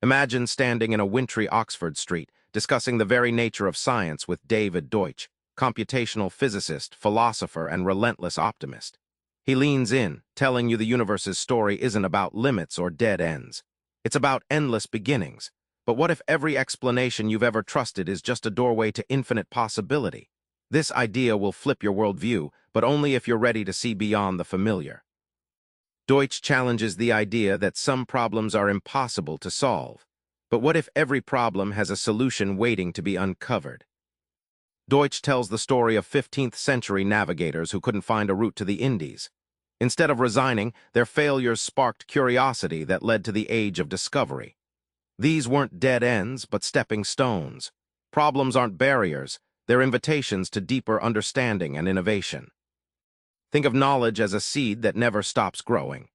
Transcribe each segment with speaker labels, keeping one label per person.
Speaker 1: Imagine standing in a wintry Oxford street, discussing the very nature of science with David Deutsch, computational physicist, philosopher, and relentless optimist. He leans in, telling you the universe's story isn't about limits or dead ends. It's about endless beginnings. But what if every explanation you've ever trusted is just a doorway to infinite possibility? This idea will flip your worldview, but only if you're ready to see beyond the familiar. Deutsch challenges the idea that some problems are impossible to solve. But what if every problem has a solution waiting to be uncovered? Deutsch tells the story of 15th-century navigators who couldn't find a route to the Indies. Instead of resigning, their failures sparked curiosity that led to the age of discovery. These weren't dead ends, but stepping stones. Problems aren't barriers, they're invitations to deeper understanding and innovation. Think of knowledge as a seed that never stops growing.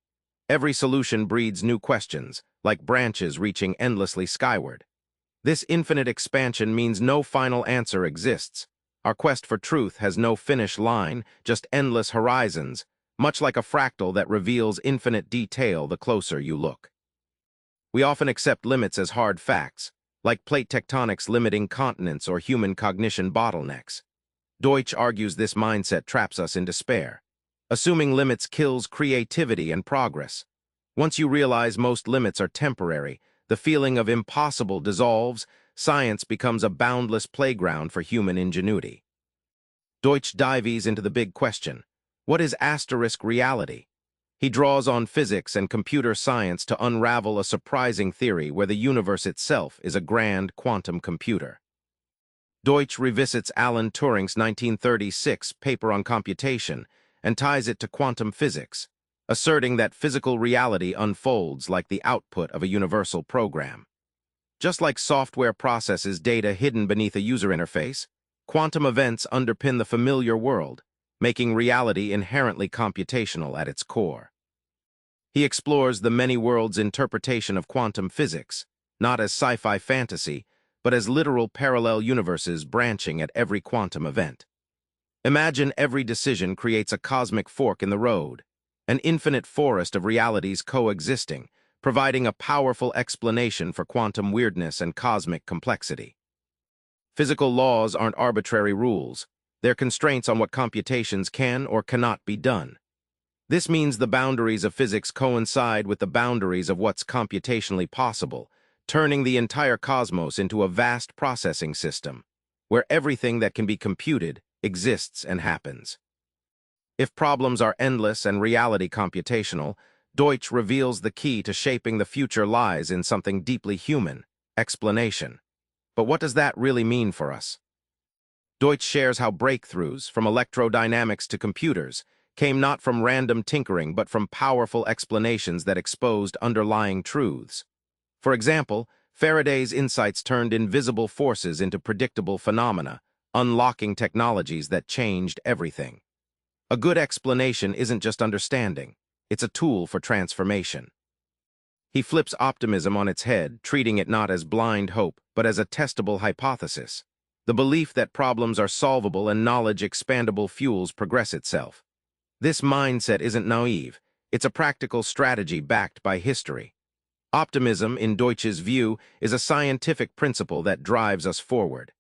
Speaker 1: Every solution breeds new questions, like branches reaching endlessly skyward. This infinite expansion means no final answer exists. Our quest for truth has no finish line, just endless horizons, much like a fractal that reveals infinite detail the closer you look. We often accept limits as hard facts, like plate tectonics limiting continents or human cognition bottlenecks. Deutsch argues this mindset traps us in despair. Assuming limits kills creativity and progress. Once you realize most limits are temporary, the feeling of impossible dissolves, science becomes a boundless playground for human ingenuity. Deutsch dives into the big question: what is asterisk reality? He draws on physics and computer science to unravel a surprising theory where the universe itself is a grand quantum computer. Deutsch revisits Alan Turing's 1936 paper on computation and ties it to quantum physics, asserting that physical reality unfolds like the output of a universal program. Just like software processes data hidden beneath a user interface, quantum events underpin the familiar world, making reality inherently computational at its core. He explores the many worlds interpretation of quantum physics, not as sci-fi fantasy, but as literal parallel universes branching at every quantum event. Imagine every decision creates a cosmic fork in the road, an infinite forest of realities coexisting, providing a powerful explanation for quantum weirdness and cosmic complexity. Physical laws aren't arbitrary rules. They're constraints on what computations can or cannot be done. This means the boundaries of physics coincide with the boundaries of what's computationally possible, turning the entire cosmos into a vast processing system, where everything that can be computed exists and happens. If problems are endless and reality computational, Deutsch reveals the key to shaping the future lies in something deeply human: explanation. But what does that really mean for us? Deutsch shares how breakthroughs, from electrodynamics to computers, came not from random tinkering but from powerful explanations that exposed underlying truths. For example, Faraday's insights turned invisible forces into predictable phenomena, unlocking technologies that changed everything. A good explanation isn't just understanding, it's a tool for transformation. He flips optimism on its head, treating it not as blind hope, but as a testable hypothesis. The belief that problems are solvable and knowledge expandable fuels progress itself. This mindset isn't naive, it's a practical strategy backed by history. Optimism, in Deutsch's view, is a scientific principle that drives us forward.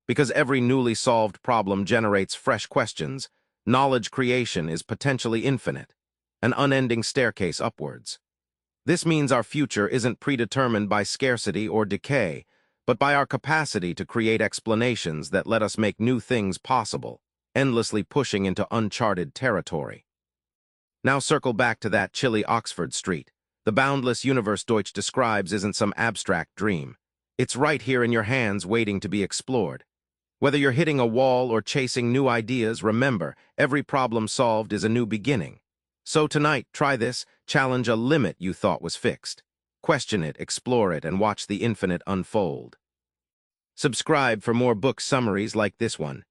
Speaker 1: Because every newly solved problem generates fresh questions, knowledge creation is potentially infinite, an unending staircase upwards. This means our future isn't predetermined by scarcity or decay, but by our capacity to create explanations that let us make new things possible, endlessly pushing into uncharted territory. Now circle back to that chilly Oxford street. The boundless universe Deutsch describes isn't some abstract dream. It's right here in your hands waiting to be explored. Whether you're hitting a wall or chasing new ideas, remember, every problem solved is a new beginning. So tonight, try this: challenge a limit you thought was fixed. Question it, explore it, and watch the infinite unfold. Subscribe for more book summaries like this one.